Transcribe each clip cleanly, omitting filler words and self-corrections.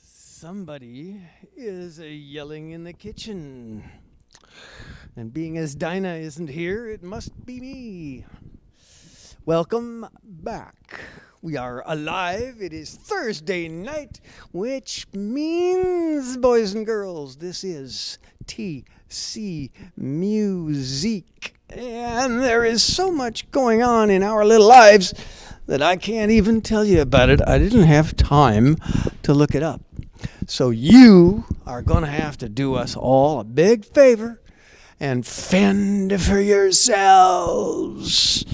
Somebody is yelling in the kitchen. And being as Dinah isn't here, it must be me. Welcome back. We are alive. It is Thursday night, which means, boys and girls, this is TC Muzique. And there is so much going on in our little lives that I can't even tell you about it. I didn't have time to look it up. So you are going to have to do us all a big favor and fend for yourselves.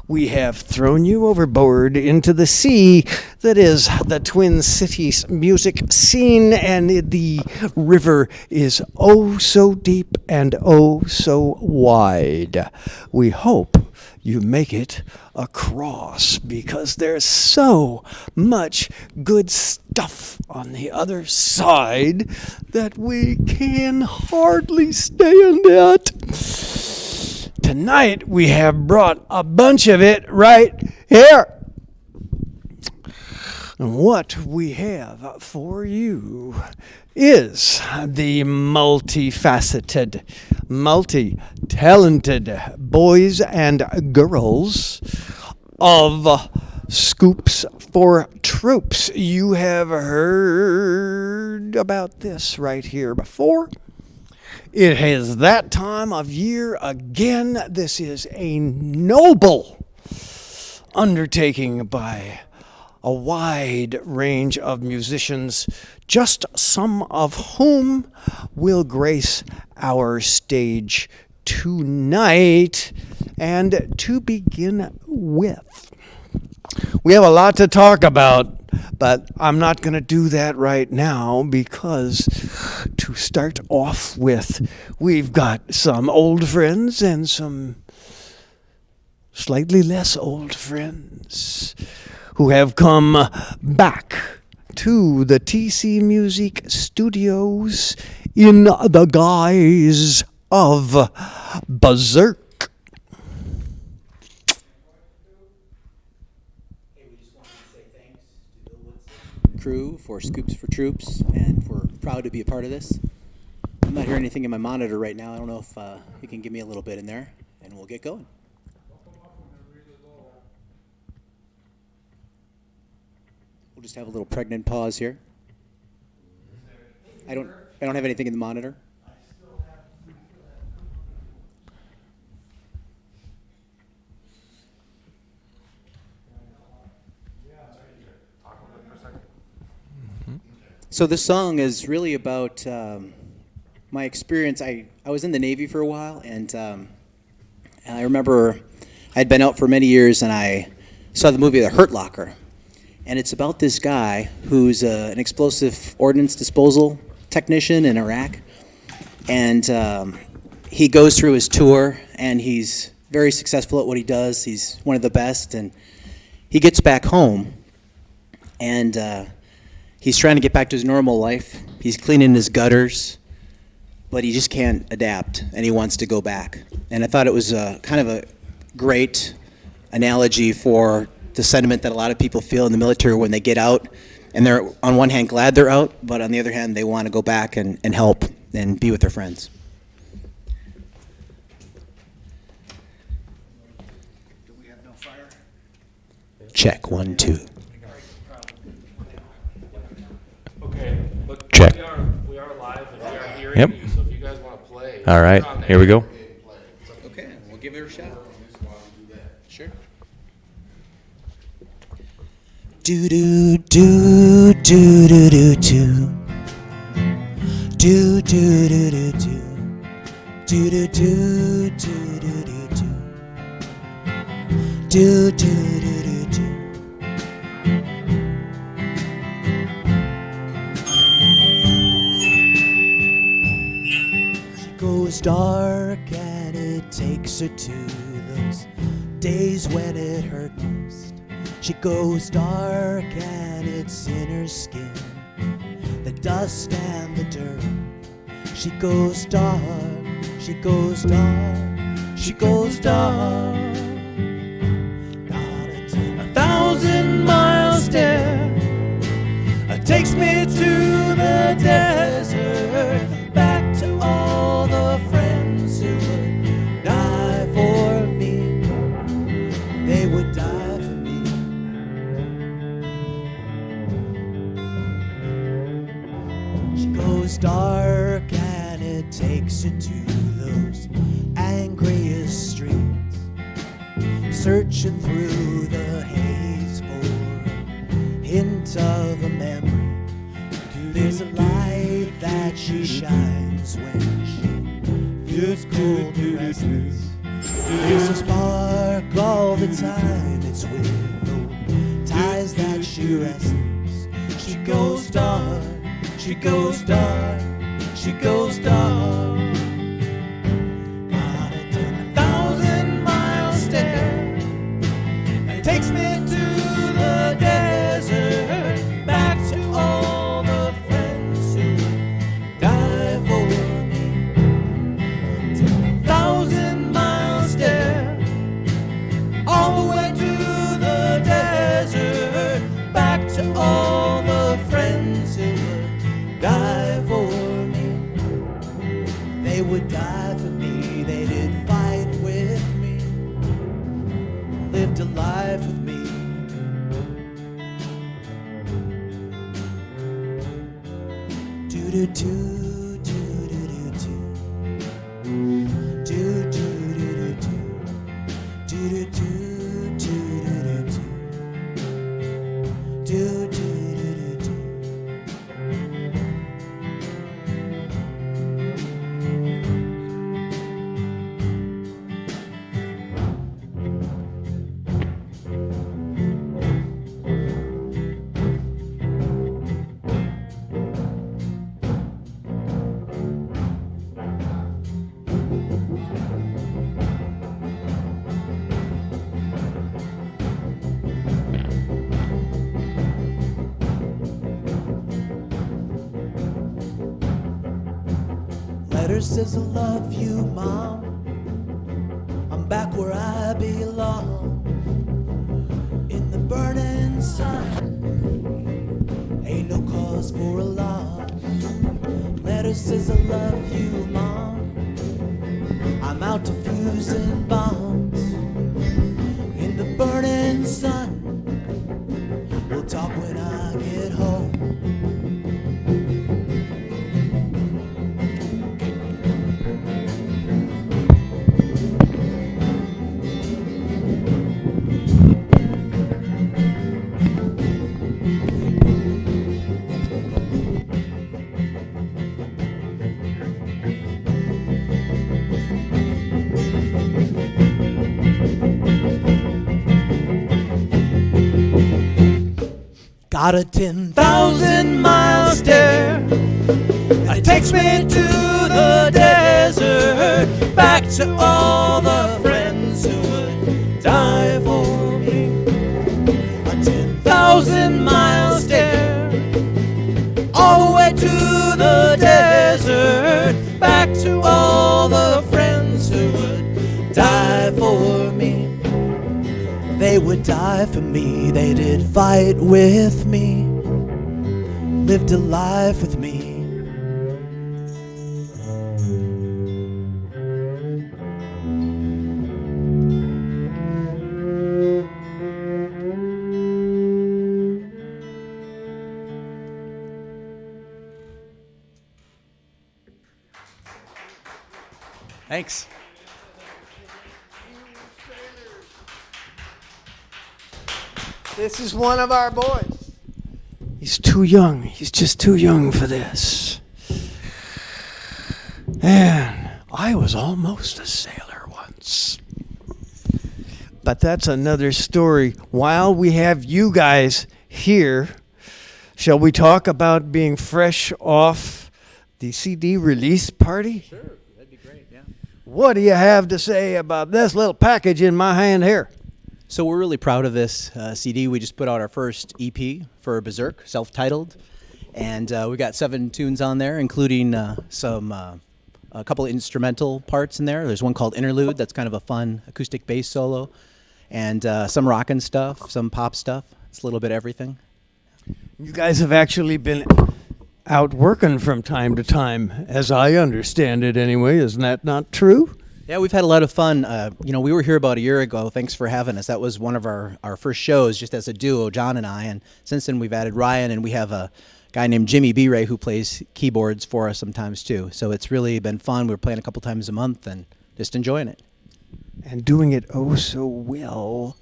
We have thrown you overboard into the sea that is the Twin Cities music scene, and the river is oh so deep and oh so wide. We hope you make it across, because there's so much good stuff on the other side that we can hardly stand it. Tonight we have brought a bunch of it right here. And what we have for you is the multifaceted, multi-talented boys and girls of Scoops for Troops. You have heard about this right here before. It is that time of year again. This is a noble undertaking by a wide range of musicians, just some of whom will grace our stage tonight. And to begin with, we have a lot to talk about, but I'm not going to do that right now, because to start off with, we've got some old friends and some slightly less old friends who have come back to the TC Muzique studios in the guise of Berserk. Hey, we just wanted to say thanks to Bill Woodson crew for Scoops for Troops, and we're proud to be a part of this. I'm not hearing anything in my monitor right now. I don't know if you can give me a little bit in there, and we'll get going. We'll just have a little pregnant pause here. I don't have anything in the monitor. So this song is really about my experience. I was in the Navy for a while, and I remember I'd been out for many years, and I saw the movie The Hurt Locker. And it's about this guy who's an explosive ordnance disposal technician in Iraq. And he goes through his tour, and he's very successful at what he does. He's one of the best. And he gets back home, and he's trying to get back to his normal life. He's cleaning his gutters, but he just can't adapt, and he wants to go back. And I thought it was kind of a great analogy for the sentiment that a lot of people feel in the military when they get out, and they're on one hand glad they're out, but on the other hand they want to go back and help and be with their friends. Do we have no fire? Check 1 2. Okay, look, Check. we are live and we are hearing Yep. you, so if you guys want to play. All right, here we go. Okay, we'll give it a shot. Sure. Do do do do do do do. Do do do do do. Do do do do do do do. Do do do do do. She goes dark and it takes her to those days when it hurt most. She goes dark and it's in her skin, the dust and the dirt. She goes dark, she goes dark, she goes dark. Got a 10,000 mile stare, takes me to the desert, back to all the friends who would die for me. They would die for me. She goes dark and it takes her to those angriest streets, searching through the haze for a hint of a memory. There's a light that she shines when she feels cold and restless. There's a spark all the time, it's with no ties that she wrestles. She goes dark, she goes dark, she goes dark. Got a 10,000 mile stare, it takes me to the desert, back to all the friends who die for me. 10,000 mile stare, all the way to the desert, back to all the friends who would die for me. They would die for me, they did fight with me, lived a life with me. Do do do do do do do. Do do do do do. Do do do do do do. Do do do do do. Letter says I love you, Mom. I'm back where I belong. In the burning sun, ain't no cause for alarm. Letter says I love you, Mom. I'm out to fusing bombs. In the burning sun, we'll talk when I get home. Got a 10,000 mile stare, it takes me to the desert, back to all the friends who would die for me. A 10,000 mile stare, all the way to the desert, back to all the friends who would die for me. They would die for me, they did fight with me, lived a life with me. Thanks. This is one of our boys. He's too young. He's just too young for this. And I was almost a sailor once. But that's another story. While we have you guys here, shall we talk about being fresh off the CD release party? Sure, that'd be great, yeah. What do you have to say about this little package in my hand here? So we're really proud of this CD. We just put out our first EP for Berserk, self-titled. And we got 7 tunes on there, including a couple of instrumental parts in there. There's one called Interlude that's kind of a fun acoustic bass solo. And some rockin' stuff, some pop stuff. It's a little bit of everything. You guys have actually been out working from time to time, as I understand it anyway. Isn't that not true? Yeah, we've had a lot of fun. We were here about a year ago. Thanks for having us. That was one of our first shows just as a duo, John and I. And since then, we've added Ryan, and we have a guy named Jimmy B-Ray who plays keyboards for us sometimes, too. So it's really been fun. We're playing a couple times a month and just enjoying it. And doing it oh so well.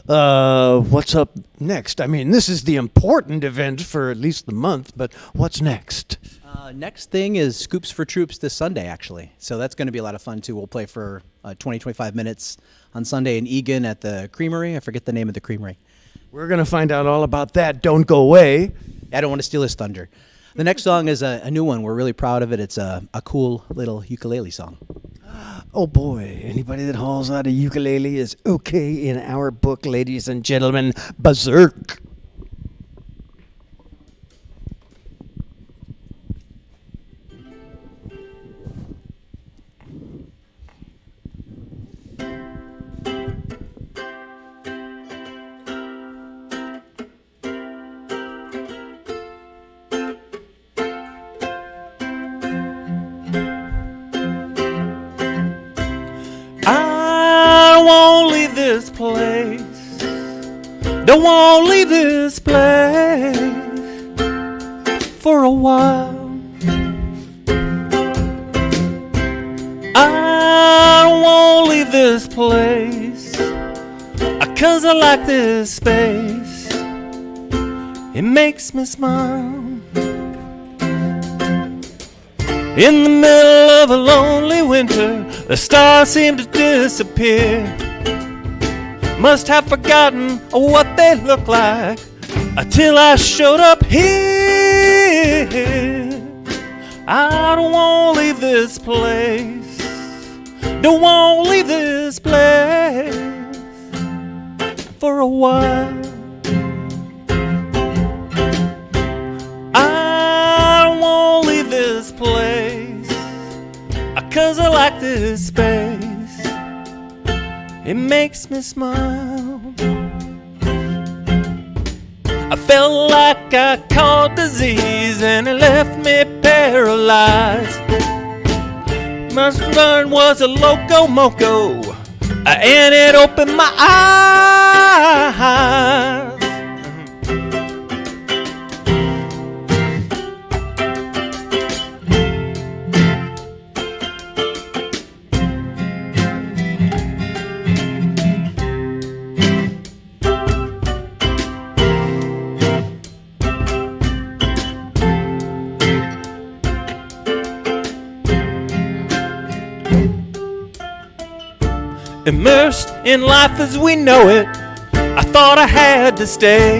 What's up next? I mean, this is the important event for at least the month, but what's next? Next thing is Scoops for Troops this Sunday, actually. So that's going to be a lot of fun, too. We'll play for 20, 25 minutes on Sunday in Eagan at the Creamery. I forget the name of the Creamery. We're going to find out all about that. Don't go away. I don't want to steal his thunder. The next song is a new one. We're really proud of it. It's a cool little ukulele song. Oh boy, anybody that hauls out a ukulele is okay in our book, ladies and gentlemen. Berserk. I won't leave this place. Don't want to leave this place for a while. I don't want to leave this place 'cause I like this space. It makes me smile. In the middle of a lonely winter, the stars seem to disappear. Must have forgotten what they look like until I showed up here. I don't want to leave this place. Don't want to leave this place for a while. I don't want to leave this place 'cause I like this space. It makes me smile. I felt like I caught disease and it left me paralyzed. My son was a loco moco and it opened my eyes. Immersed in life as we know it, I thought I had to stay.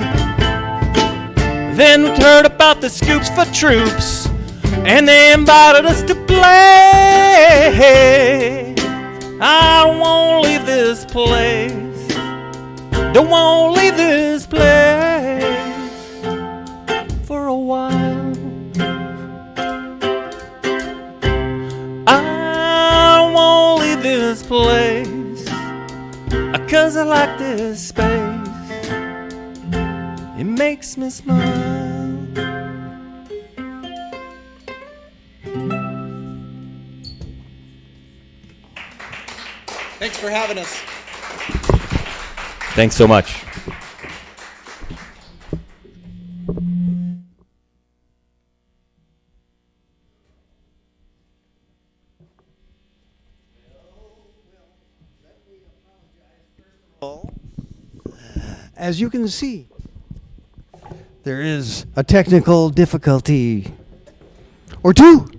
Then we heard about the Scoops for Troops, and they invited us to play. I don't want to leave this place. Don't want to leave this place for a while. I don't want to leave this place 'cause I like this space. It makes me smile. Thanks for having us. Thanks so much. As you can see, there is a technical difficulty or two.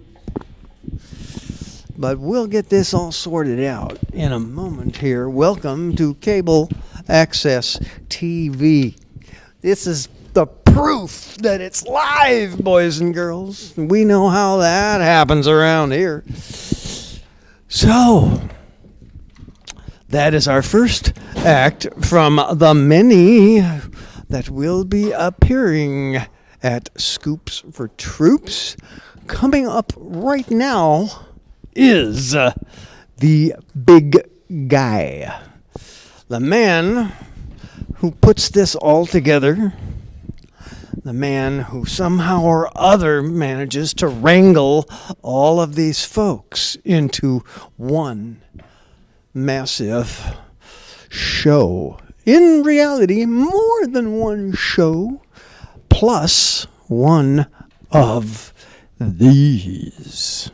But we'll get this all sorted out in a moment here. Welcome to Cable Access TV. This is the proof that it's live, boys and girls. We know how that happens around here. So, that is our first act from the many that will be appearing at Scoops for Troops. Coming up right now is the big guy. The man who puts this all together. The man who somehow or other manages to wrangle all of these folks into one massive show. In reality, more than one show, plus one of these.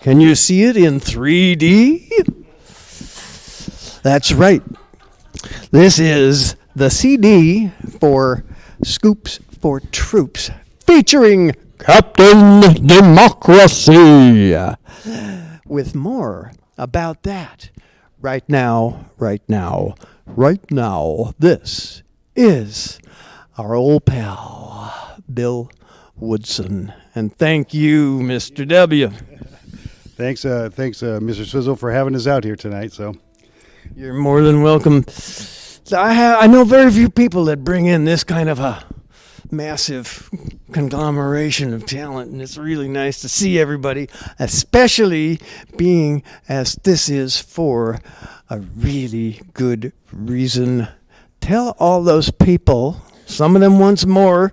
Can you see it in 3D? That's right. This is the CD for Scoops for Troops, featuring Captain Democracy. With more about that right now. This is our old pal, Bill Woodson. And thank you, Mr. W. Thanks, Mr. Swizzle, for having us out here tonight. So, You're more than welcome. I know very few people that bring in this kind of a massive conglomeration of talent, and it's really nice to see everybody, especially being as this is for a really good reason. Tell all those people, some of them once more,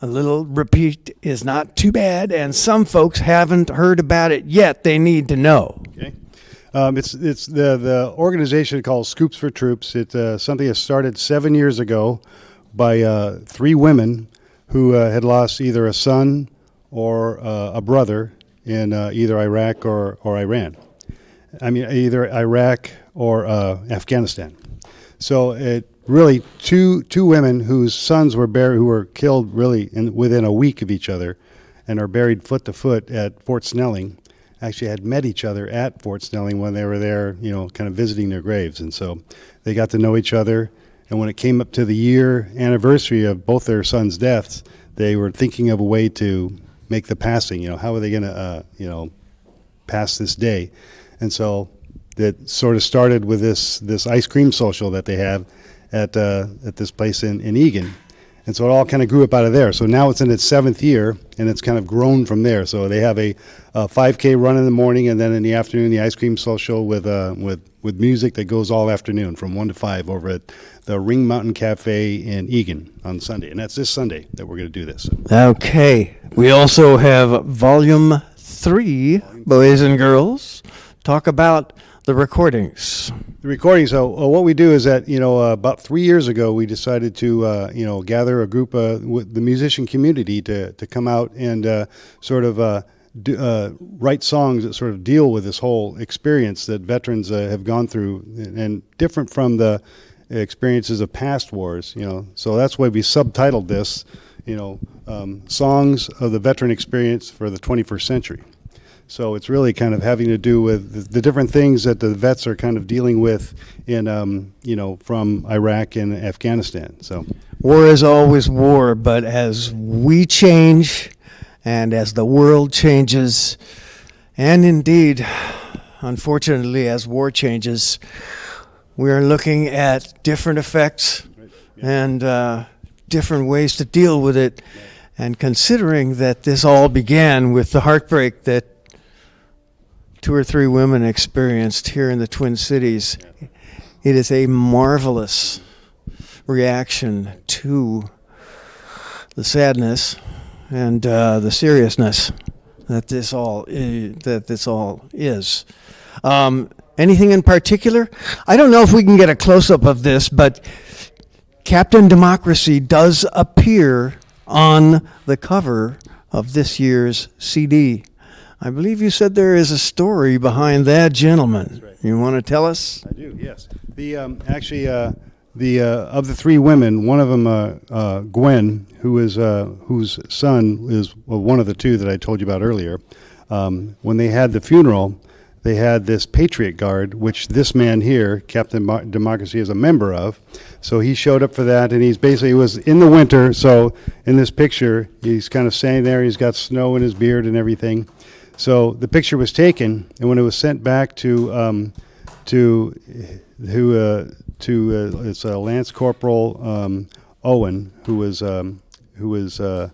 a little repeat is not too bad, and some folks haven't heard about it yet. They need to know. okay. It's the organization called Scoops for Troops. It's something that started 7 years ago by 3 women who had lost either a son or a brother in either Iraq or Iran. I mean, either Iraq or Afghanistan. So it really two women whose sons were buried, who were killed really within a week of each other, and are buried foot to foot at Fort Snelling. Actually had met each other at Fort Snelling when they were there, kind of visiting their graves. And so they got to know each other. And when it came up to the year anniversary of both their sons' deaths, they were thinking of a way to make the passing. How are they going to, pass this day? And so that sort of started with this ice cream social that they have at this place in Egan. And so it all kind of grew up out of there. So now it's in its 7th year, and it's kind of grown from there. So they have a 5K run in the morning, and then in the afternoon, the ice cream social with music that goes all afternoon from 1 to 5 over at the Ring Mountain Cafe in Egan on Sunday. And that's this Sunday that we're going to do this. Okay. We also have Volume 3, boys and girls. Talk about the recordings. The recording. So what we do is that about 3 years ago we decided to gather a group with the musician community to come out and sort of write songs that sort of deal with this whole experience that veterans have gone through, and different from the experiences of past wars. So that's why we subtitled this, Songs of the Veteran Experience for the 21st Century. So it's really kind of having to do with the different things that the vets are kind of dealing with in, from Iraq and Afghanistan. So War is always war, but as we change and as the world changes, and indeed, unfortunately, as war changes, we are looking at different effects and different ways to deal with it. And considering that this all began with the heartbreak that 2 or 3 women experienced here in the Twin Cities, it is a marvelous reaction to the sadness and the seriousness that this all is. Anything in particular? I don't know if we can get a close-up of this, but Captain Democracy does appear on the cover of this year's CD. I believe you said there is a story behind that, gentleman. That's right. You want to tell us? I do, yes. The of the 3 women, one of them, Gwen, whose son is one of the 2 that I told you about earlier. When they had the funeral, they had this Patriot Guard, which this man here, Captain Democracy, is a member of. So he showed up for that, and he was in the winter. So in this picture, he's kind of standing there. He's got snow in his beard and everything. So the picture was taken, and when it was sent back to it's Lance Corporal Owen, who was the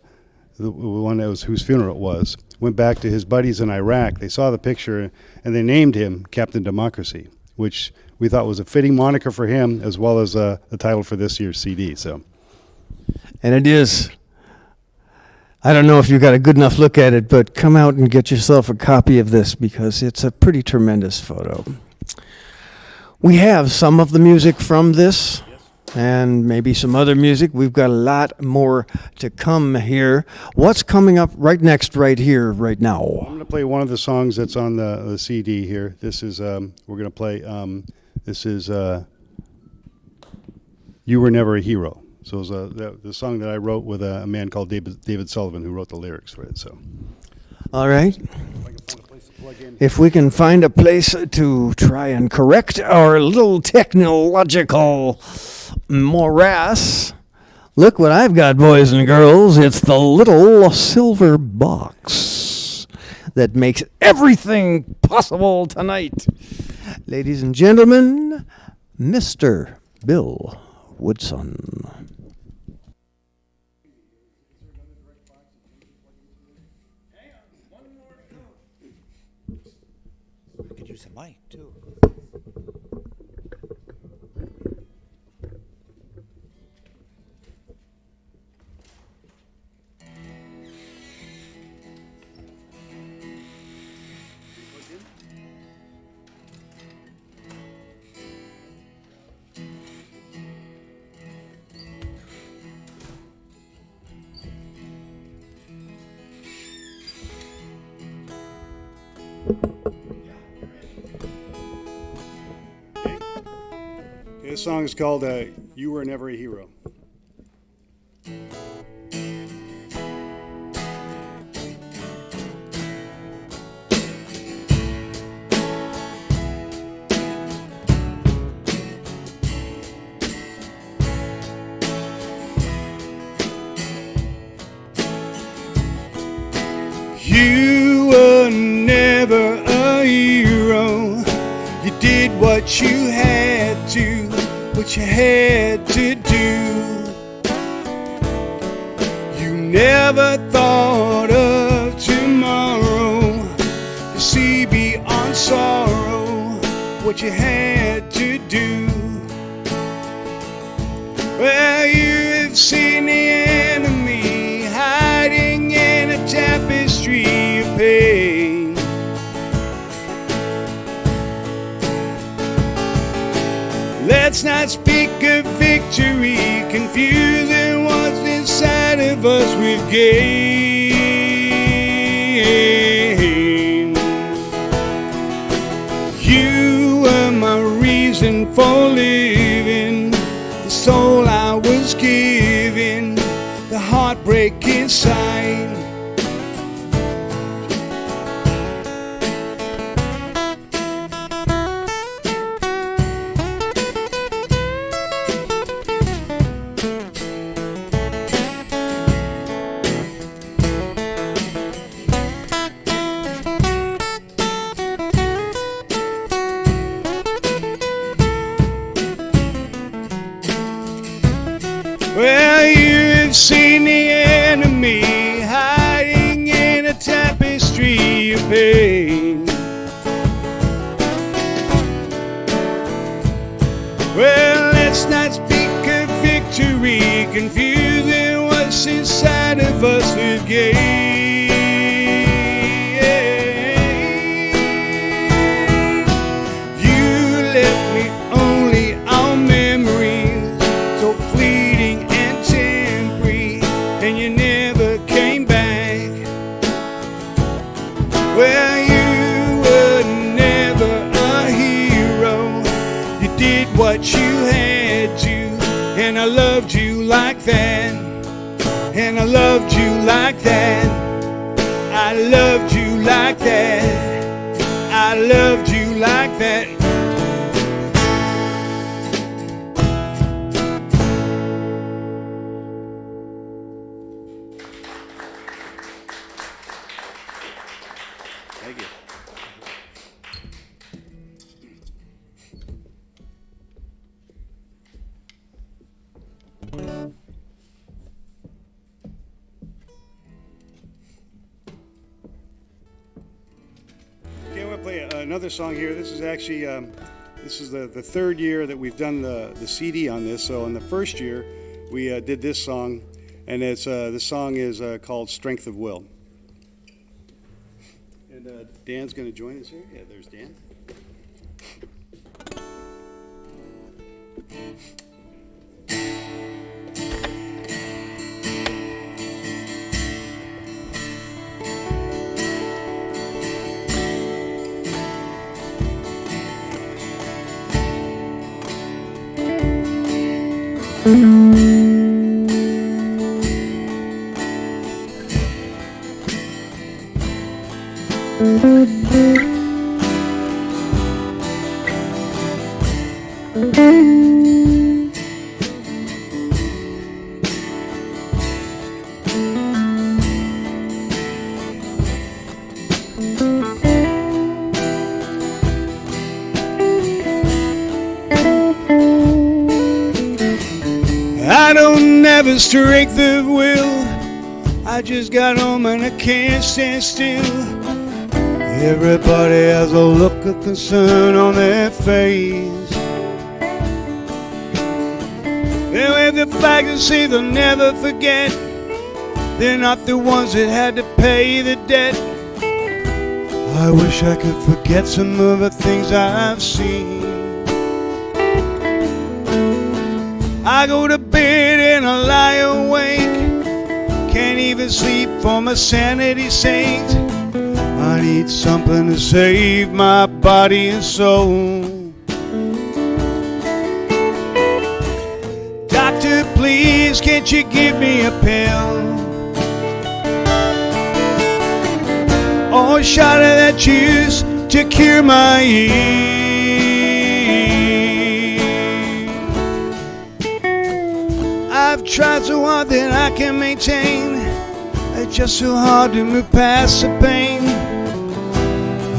one that was whose funeral it was. Went back to his buddies in Iraq. They saw the picture and they named him Captain Democracy, which we thought was a fitting moniker for him, as well as the title for this year's CD. So, And it is. I don't know if you got a good enough look at it, but come out and get yourself a copy of this because it's a pretty tremendous photo. We have some of the music from this and maybe some other music. We've got a lot more to come here. What's coming up right next, right here, right now? I'm going to play one of the songs that's on the CD here. This is, we're going to play, this is You Were Never a Hero. So it was the song that I wrote with a man called David Sullivan, who wrote the lyrics for it. So, All right. If we can find a place to try and correct our little technological morass, look what I've got, boys and girls. It's the little silver box that makes everything possible tonight. Ladies and gentlemen, Mr. Bill Woodson. Could use a mic too. this song is called You Were Never a Hero. You were never a hero. You did what you had to, what you had to do. You never thought of tomorrow, to see beyond sorrow, what you had to do. Well, you have seen the enemy hiding in a tapestry of pain. Let's not speak of victory, confusing what's inside of us with gain. You were my reason for living, the soul I was given, the heartbreak inside. Well, you've seen the enemy hiding in a tapestry of pain. Well, let's not speak of victory, confusing what's inside of us with gain. You left me only on memories, so fleeting and temporary, and you never came back. Well, you were never a hero. You did what you had to, and I loved you like that. And I loved you like that. I loved you like that. I loved you like that. Thank you. Okay, I'm going to play another song here. This is actually this is the third year that we've done the CD on this. So in the first year, we did this song, and it's the song is called "Strength of Will." And Dan's going to join us here. Yeah, there's Dan. I don't have a strength of will. I just got home and I can't stand still. Everybody has a look of concern on their face. They wave the flag and say they'll never forget. They're not the ones that had to pay the debt. I wish I could forget some of the things I've seen. I go to bed and I lie awake. Can't even sleep for my sanity's sake. I need something to save my body and soul. Doctor, please, can't you give me a pill? Or a shot of that juice to cure my years. I've tried so hard that I can maintain. It's just so hard to move past the pain.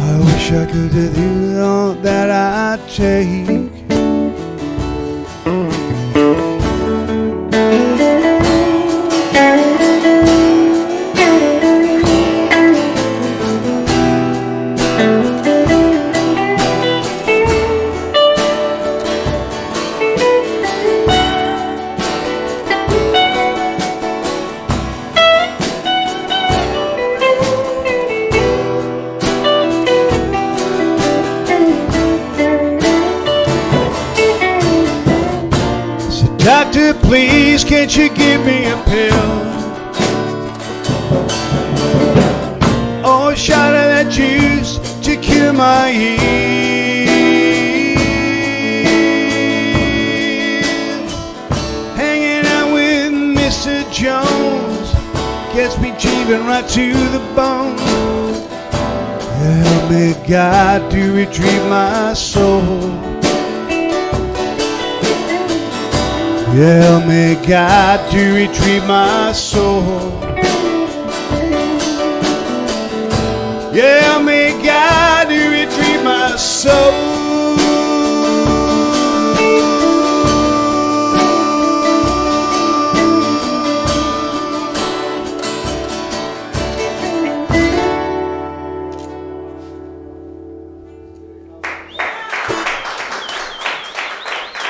I wish I could have you all that I take. Doctor, please, can't you give me a pill? Or a shot of that juice to cure my ears? Hanging out with Mr. Jones gets me dreaming right to the bone. Help me, God, to retrieve my soul. Help me, God, to retrieve my soul. Help me, God, to retrieve my soul.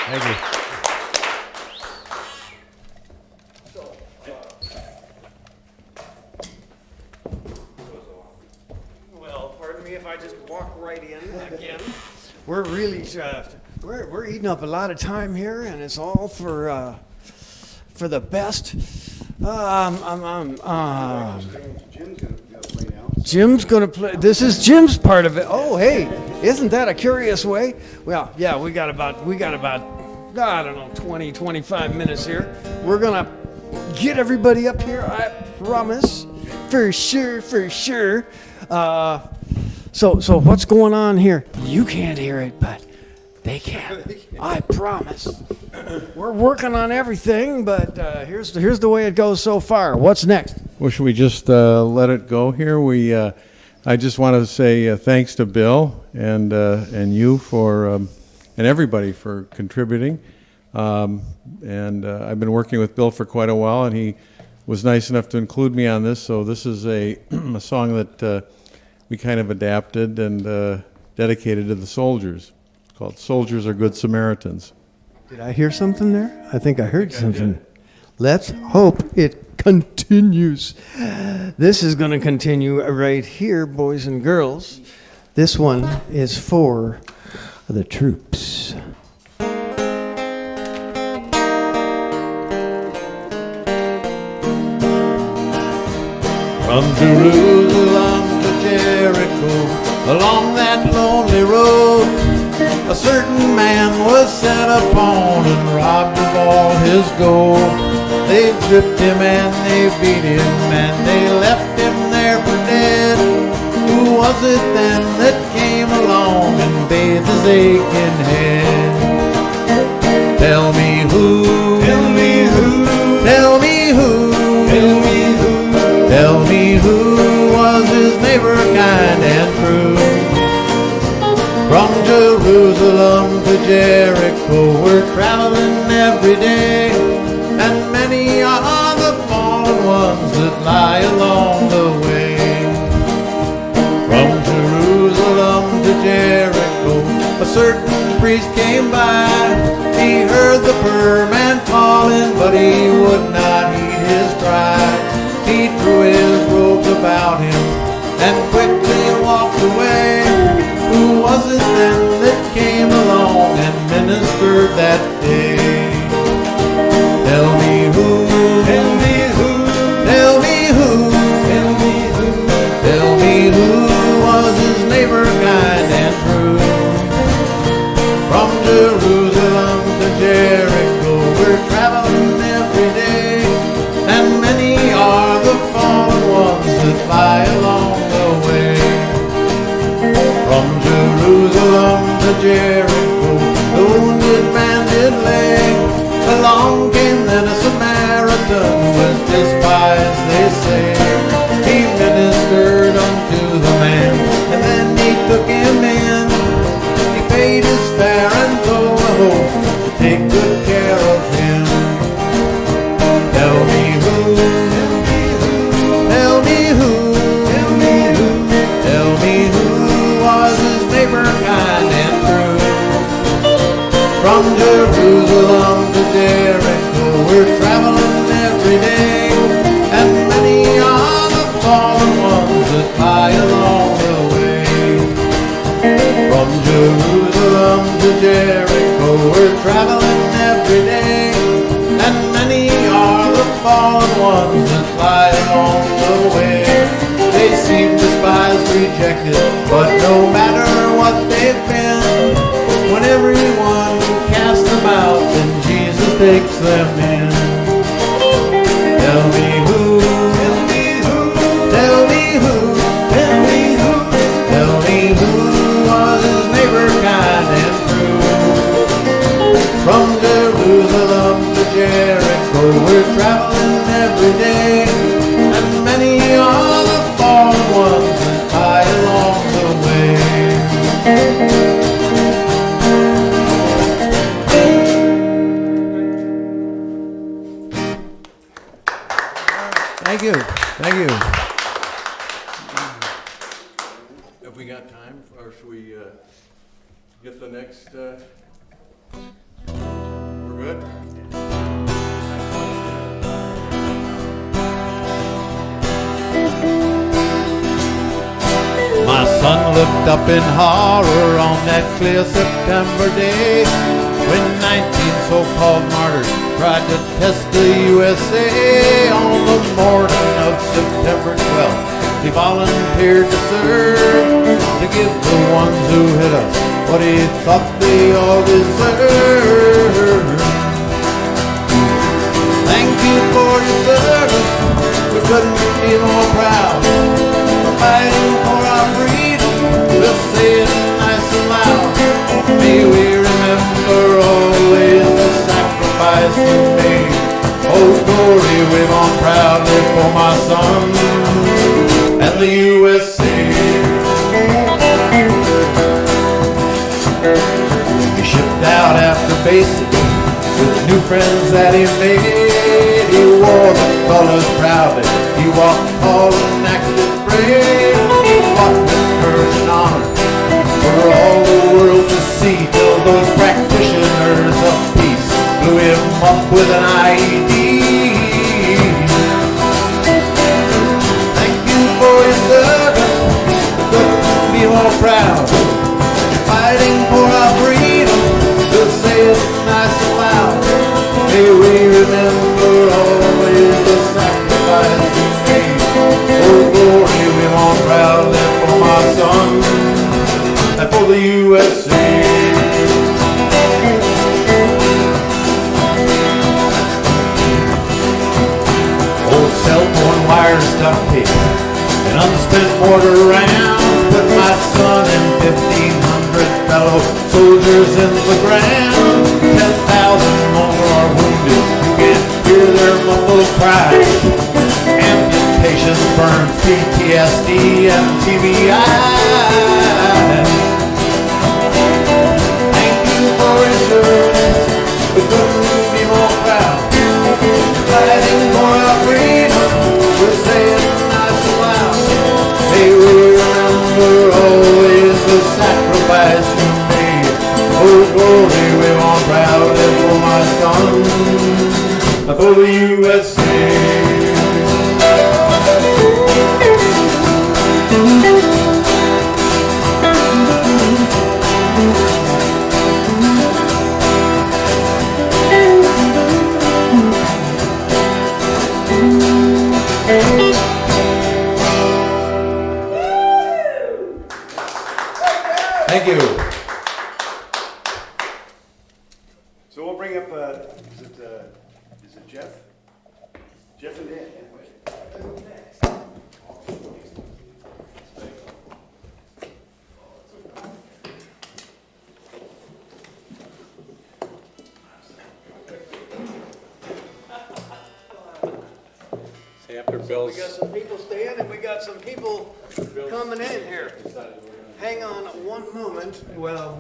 Thank you. Well, pardon me if I just walk right in again. We're really we're eating up a lot of time here, and it's all for the best. Jim's gonna play. This is Jim's part of it. Oh, hey, isn't that a curious way? Well, yeah, we got about I don't know, 20, 25 minutes here. We're gonna get everybody up here, I promise, for sure. So what's going on here? You can't hear it, but they can. I promise. We're working on everything, but here's the way it goes so far. What's next? Well, should we just let it go here? I just want to say thanks to Bill and you for and everybody for contributing. And I've been working with Bill for quite a while, and he was nice enough to include me on this. So this is a song that we kind of adapted and dedicated to the soldiers. It's called "Soldiers Are Good Samaritans." Did I hear something there? I think I heard something. Let's hope it continues. This is going to continue right here, boys and girls. This one is for the troops. From Jerusalem to Jericho, along that lonely road, a certain man was set upon and robbed of all his gold. They stripped him and they beat him and they left him there for dead. Who was it then that came along and bathed his aching head? Tell me who, tell me who, tell me who, tell me who, tell me who was his neighbor kind and true. From Jerusalem to Jericho we're traveling every day, and many are the fallen ones that lie along the way. From Jerusalem to Jericho a certain priest came by. He heard the poor man calling, but he would not heed his cry. He threw his robes about him and quickly walked away. Who was it then that came along and ministered that day? Tell me who, tell me who, tell me who, tell me who, tell me who was his neighbor kind and true. From Jerusalem to Jericho we're traveling every day, and many are the fallen ones that lie along the way. From Jerusalem to Jericho the wounded man did lay. Along came then a Samaritan who was despised, they say. He ministered unto the man, and then he took him in. He paid his fare and told the host to take good care of him. Tell me who, tell me who, tell me who, tell me who, tell me who was his neighbor kind and true. From Jerusalem to Jericho we're traveling every day, and many are the fallen ones that lie along the way. From Jerusalem to Jericho we're traveling every day, and many are the fallen ones that lie along the way. They seem despised, rejected, but no matter what they've been, when everyone casts them out, then Jesus takes them in. Tell me who, tell me who, tell me who, tell me who, tell me who was his neighbor kind and true. From Jerusalem to Jericho we're traveling every day, and many are the fallen ones that lie along the way. Thank you. Thank you. Have we got time, or should we get the next? We're good? My son looked up in horror on that clear September day when 19 so-called martyrs tried to test the USA. On the morning of September 12th, he volunteered to serve, to give the ones who hit us what he thought they all deserved. Thank you for your service, we couldn't be more proud, for fighting for for my son and the USA. He shipped out after basic with new friends that he made. He wore the colors proudly. He walked tall and acted brave. He fought with courage and honor for all the world to see, till those practitioners of peace blew him up with an IED. Thank you for your service. Couldn't be more proud. Fighting for our freedom. Just say it nice and loud. May we remember always the sacrifice you made. Oh glory, we want proudly for my son and for the USA. Old cell phone wires, duct tape, and unspent mortar rounds put my son and 1,500 fellow soldiers in the ground. 10,000 more are wounded. You can hear their muffled cries. Amputations, burns, PTSD, and TBI. Thank you for your service. We couldn't be more proud. Fighting for our freedom. We're saying nice and loud. May we remember always the sacrifice you made. Oh glory, we want proudly for my son, for the USA. Thank you. So we'll bring up, is it Jeff? Jeff and Dan. Say after We Bill's. got some people staying and we got some people coming in here. Hang on one moment while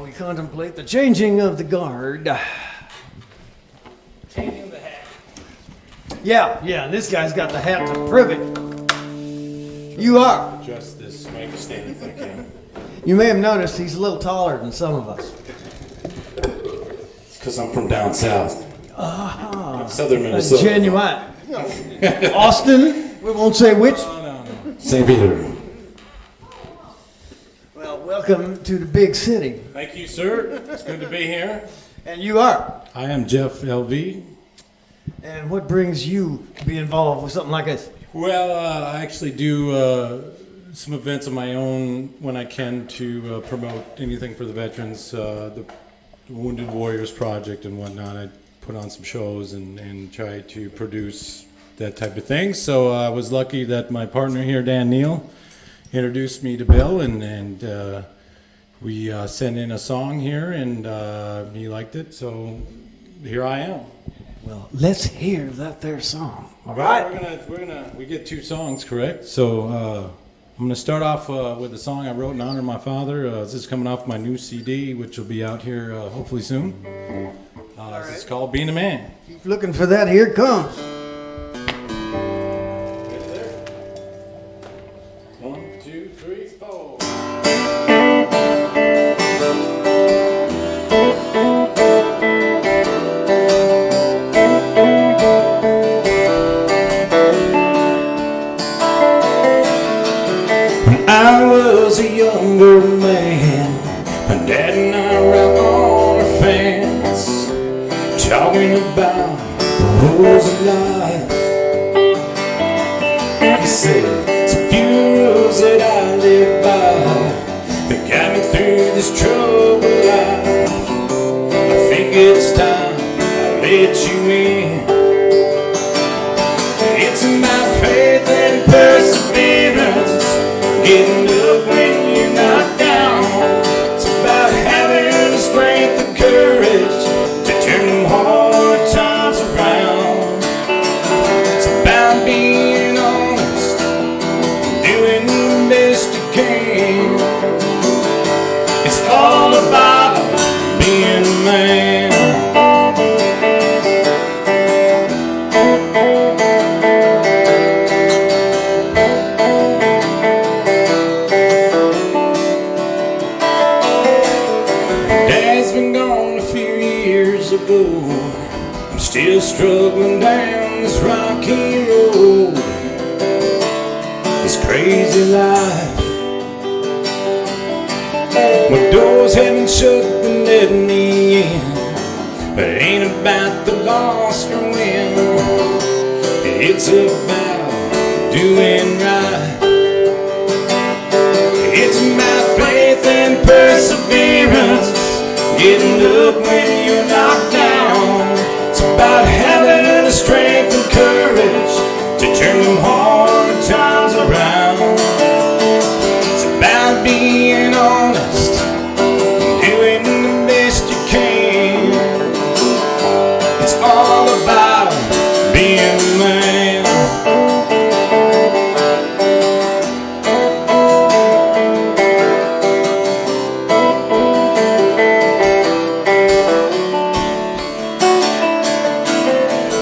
we contemplate the changing of the guard. Changing the hat. Yeah, this guy's got the hat to prove it. You are. Just this mic stand if I can. You may have noticed he's a little taller than some of us. It's because I'm from down south. Southern A Minnesota. genuine. Austin, we won't say which. St. Peter. Well, welcome to the big city. Thank you, sir. It's good to be here. And you are. I am Jeff LV. And what brings you to be involved with something like this? Well, I actually do some events of my own when I can to promote anything for the veterans, the Wounded Warriors Project and whatnot. I put on some shows and try to produce that type of thing. So I was lucky that my partner here, Dan Neal, introduced me to Bill, and we sent in a song here, and he liked it. So here I am. Well, let's hear that there song. All Right, right. we get two songs, correct? So I'm gonna start off with a song I wrote in honor of my father. This is coming off my new CD, which will be out here hopefully soon. This is called "Being a Man." Keep looking for that. Here it comes. One, two, three, four. When I was a younger man, my dad and I were out on a fence, talking about the rules of life. He said, it's a few rules that I live by that got me through this troubled life. I think it's time I let you in. It's about faith and perseverance, getting up when you're not down. It's about having the strength and courage to turn them hard times around. can. It's all about being a man. Dad's been gone a few years ago. I'm still struggling down this rocky road, this crazy life. My doors haven't shut and let me in, but it ain't about the lost or win. It's about doing right. It's about faith and perseverance, getting up when you're knocked down. It's about having the strength and courage to turn them hard times around. It's about being honest, doing the best you can. It's all about being a man.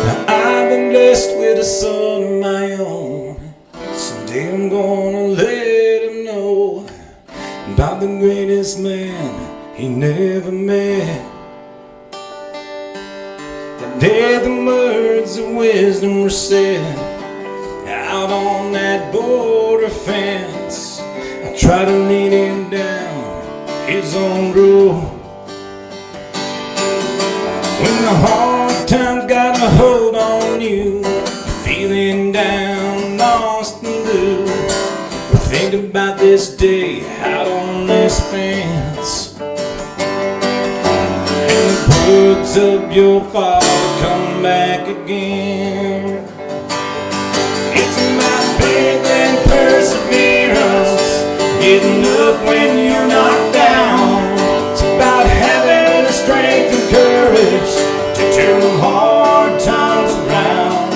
Now I've been blessed with a son of my own. Someday I'm gonna let him know about the greatest man he never met. The day the words of wisdom were said out on that border fence, I tried to lead him down his own road. When the hard times got a hold on you, feeling down, lost and blue, well, think about this day out on this fence, and the words of your father come back again. It's about faith and perseverance, getting up when you're knocked down. It's about having the strength and courage to turn the hard times around.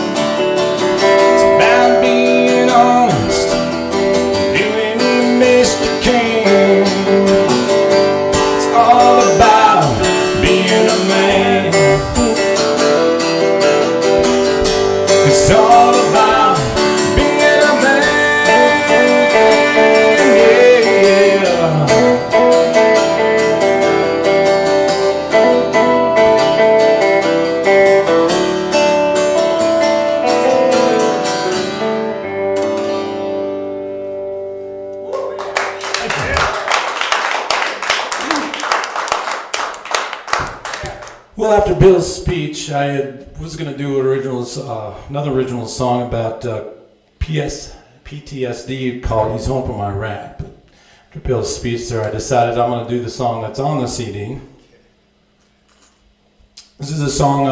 It's about being honest, doing the best you can. It's all about being a man. It's all about being a man. Yeah. Well, after Bill's speech, was going to do another original song about PTSD called "He's Home from Iraq." But after Bill's speech there, I decided I'm going to do the song that's on the CD. This is a song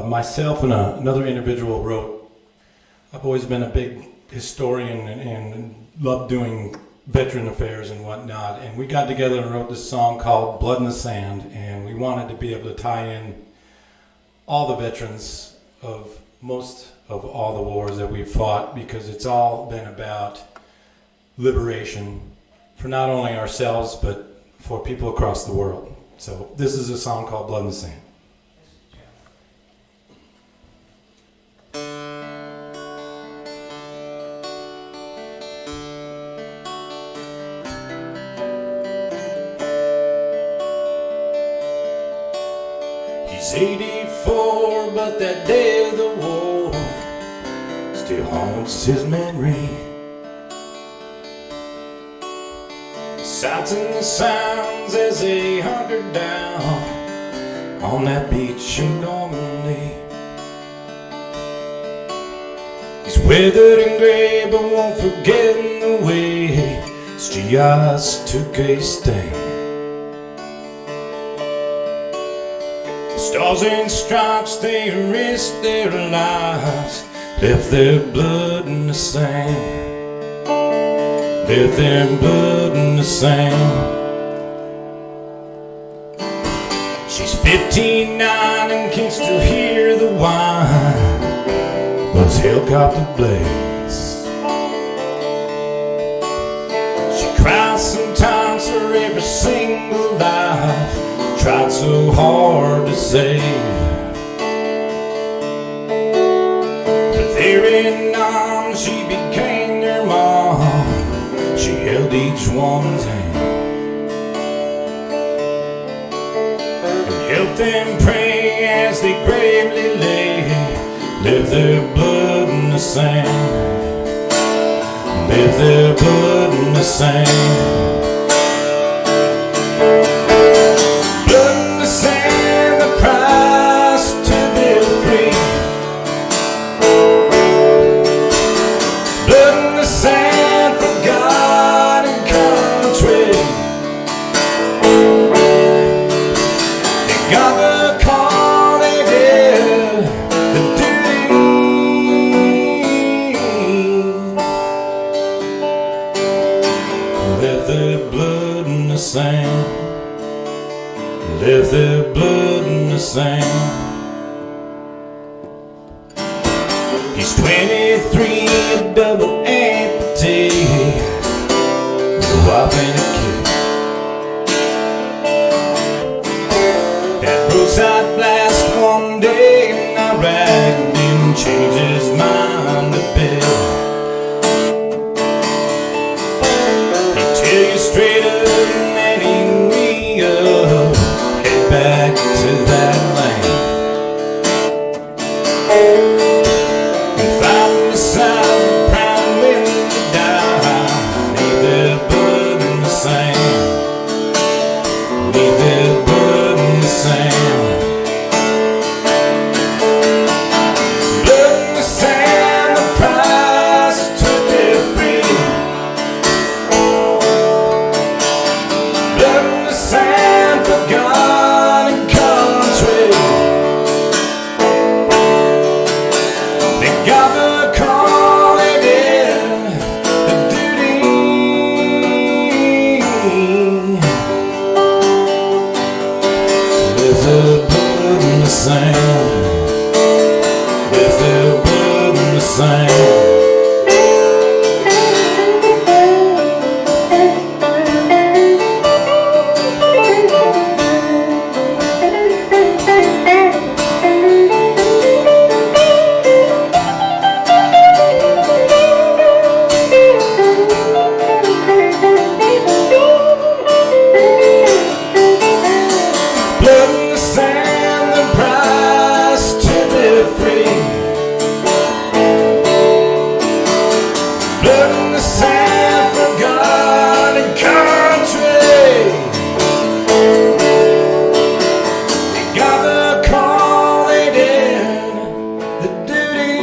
myself and another individual wrote. I've always been a big historian and loved doing veteran affairs and whatnot, and we got together and wrote this song called "Blood in the Sand," and we wanted to be able to tie in all the veterans of most of all the wars that we've fought, because it's all been about liberation for not only ourselves but for people across the world. So this is a song called "Blood in the Sand." He's 84, but that day of the war still haunts his memory. The sights and the sounds as they hunkered down on that beach in Normandy. He's weathered and gray, but won't forget the way his GIs took a stand. Stars and stripes, they risked their lives, left their blood in the sand, left their blood in the sand. She's 59 and can still hear the whine those helicopter blades. She cry sometimes for every single life tried so hard to save. But there in none, she became their mom. She held each one's hand and helped them pray as they gravely lay, left their blood in the sand. Left their blood in the sand. Blood in the sand, the price to be free. Blood in the sand for God and country. They got the call, they did the duty. Left their blood in the sand. Left their blood in the sand. He's 23, a double amputee, with a wife and a kid. That roadside blast one day in Iraq didn't change his mind a bit. Tell you straight up and eat me up, head back to that land and find the sound of prime when they die. Leave their blood in the sand. Leave their blood in the sand. Blood in the sand, the price to be free. Blood in the sand for God and country. They got the call, they did the duty. Left their blood in the sand. Left their blood in the sand. Blood in the sand, the price to be free. Blood in the sand for God and country. They got the call, they did the duty.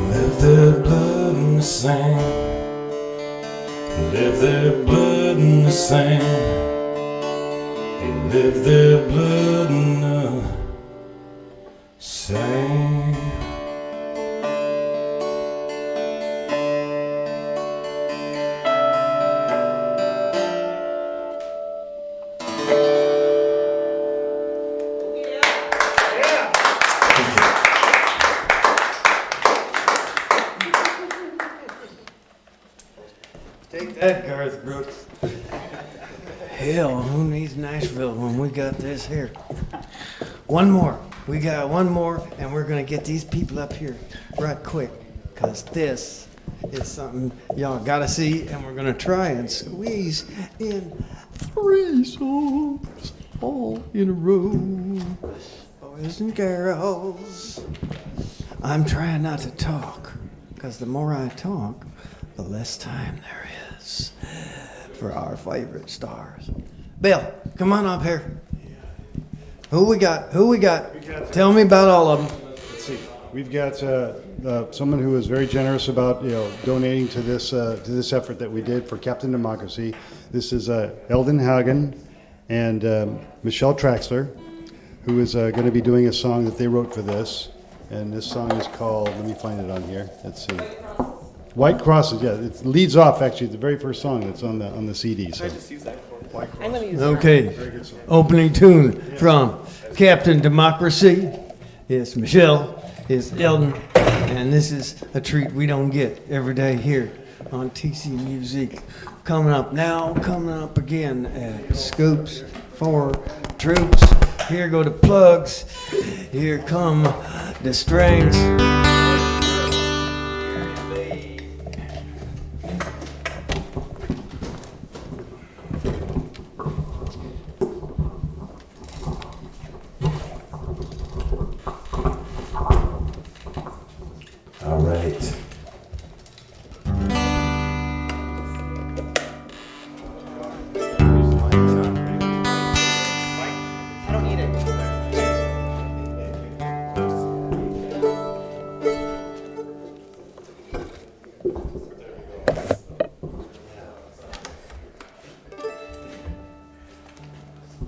Left their blood in the sand. Left their blood in the sand. They left their blood in the sand. Take that, Garth Brooks. Hell, who needs Nashville when we got this here? One more. We got one more, and we're going to get these people up here right quick, because this is something y'all got to see, and we're going to try and squeeze in 3 songs all in a row. Boys and girls. I'm trying not to talk, because the more I talk, the less time there is for our favorite stars. Bill, come on up here. Who we got? Tell me about all of them. Let's see. We've got someone who was very generous about donating to this effort that we did for Captain Democracy. This is Eldon Hagen and Michelle Traxler, who is going to be doing a song that they wrote for this. And this song is called, let me find it on here. Let's see. White Crosses, yeah. It leads off, actually, the very first song that's on the CD. So. Okay, opening tune from Captain Democracy. It's Michelle, is Eldon, and this is a treat we don't get every day here on TC Muzique. Coming up again at Scoops for Troops. Here go the plugs. Here come the strings. All right. I don't need it.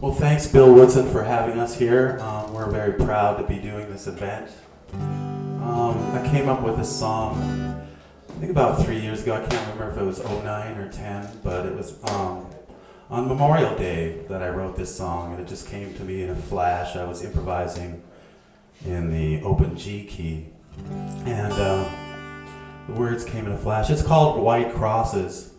Well, thanks, Bill Woodson, for having us here. We're very proud to be doing this event. I came up with this song, I think about 3 years ago. I can't remember if it was 09 or 10, but it was on Memorial Day that I wrote this song, and it just came to me in a flash. I was improvising in the open G key, and the words came in a flash. It's called White Crosses.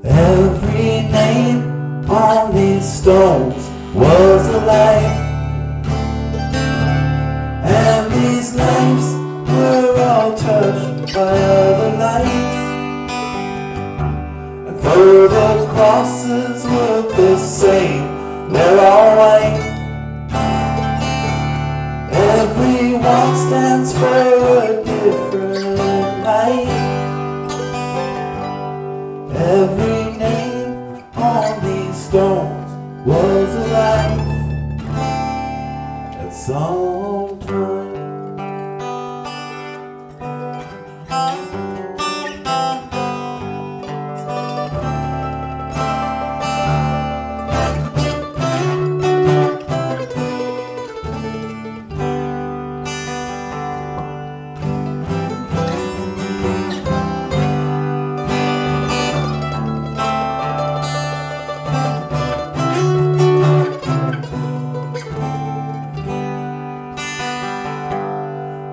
Every name on these stones was a life, and these lives were all touched by other lives. And though the crosses look the same, they're all white. Everyone stands for a different life. Every name on these stones was alive at some time.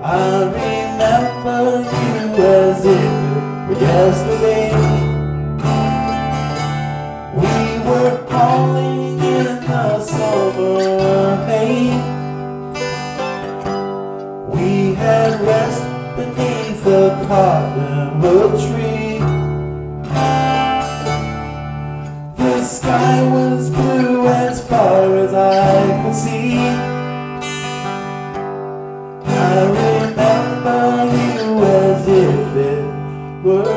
I remember you as if it were yesterday. We were calling in the summer hay. We had rest beneath a cottonwood tree. The sky was blue as far as I could see. I remember you as if it were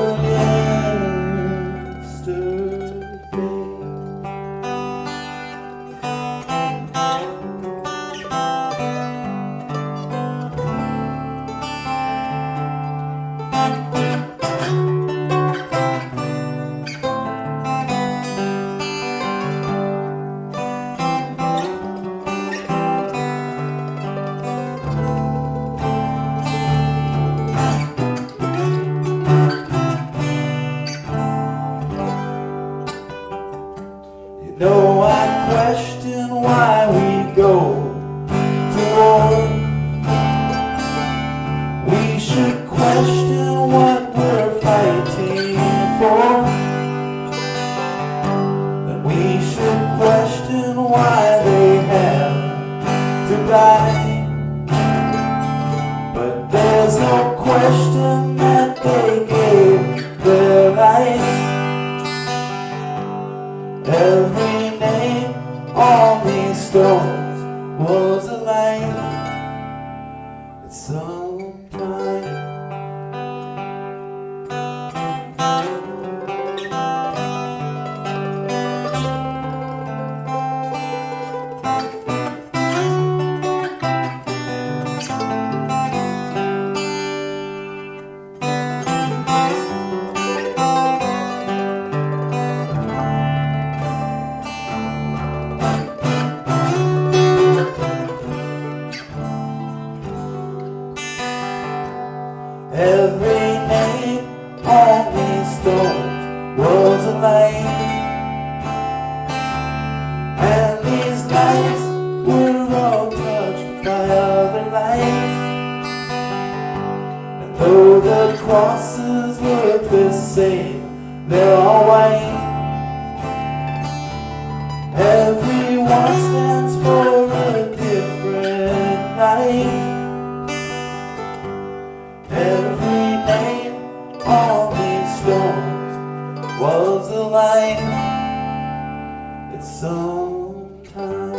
No, I question why we go to war. We should question what we're fighting for. And we should question why they have to die. But there's no question that they gave their life. Every name on these stones was alive at some time. we're all touched by other lights. And though the crosses look the same, they're all white. Everyone stands for a different night. Every name on these stones was a lie. It's sometime.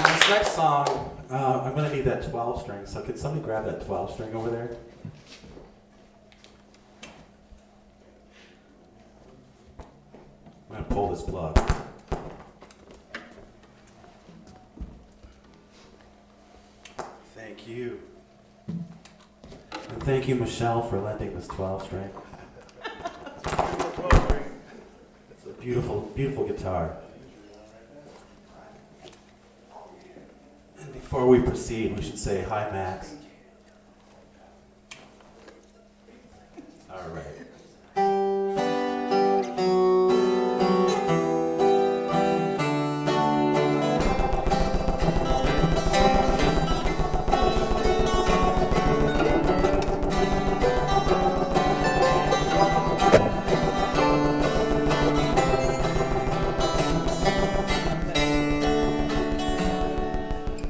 This next song, I'm going to need that 12 string, so could somebody grab that 12 string over there? I'm going to pull this plug. Thank you. And thank you, Michelle, for lending this 12 string. It's a beautiful, beautiful guitar. And before we proceed, we should say hi, Max. All right.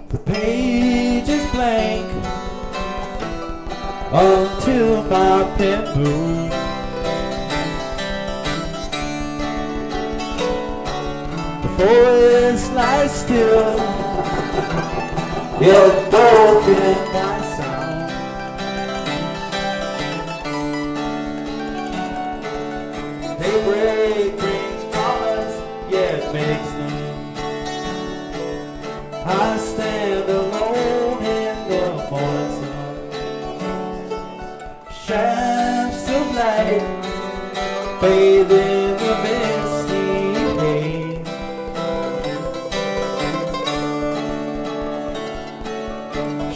The page is blank until my pen moves. The forest lies still, yet broken by sound. Daybreak brings promise, yet makes none. I stand alone in the morning sun. Shafts of light bathe in the misty haze.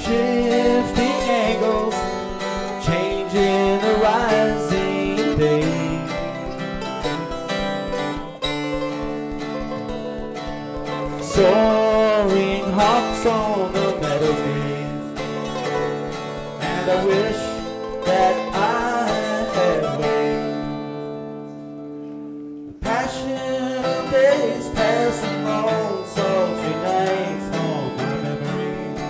Shifting angles, changing the rising day. Soaring hawks on the meadow gaze, and I wish that I had wings. The passion of days passing on, sultry nights haunt my memories.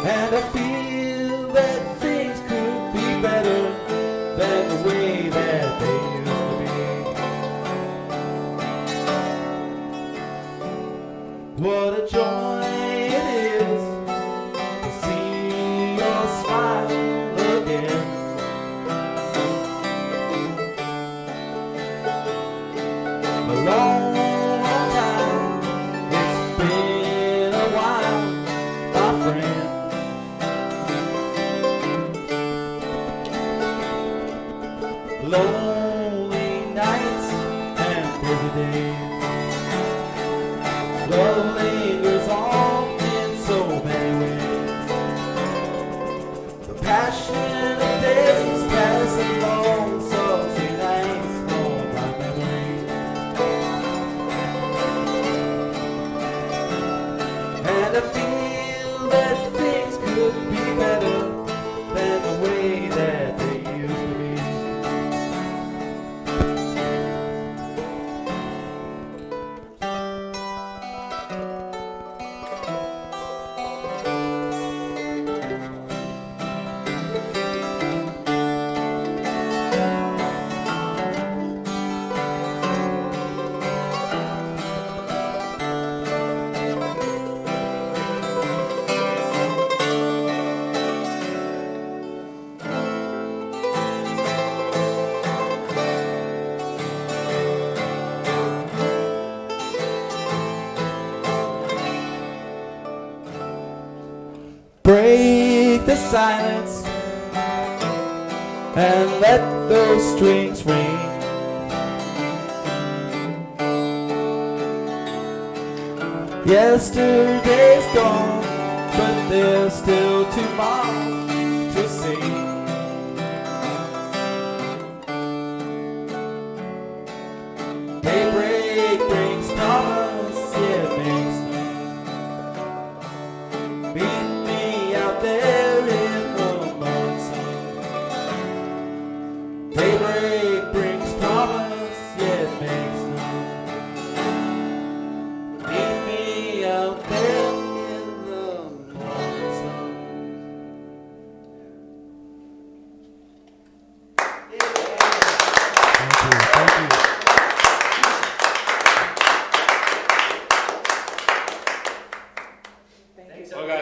And I feel that things could be better than the way that they used to be. What a joy it is to see your smile again. A long time, it's been a while, my friend. Lonely nights and busy days. Love lingers on in so many ways. The passion of days passing long, sultry nights haunt my memory. And I feel that things could be better than the way that they used to be. break the silence and let those strings ring. Yesterday's gone, but there's still tomorrow.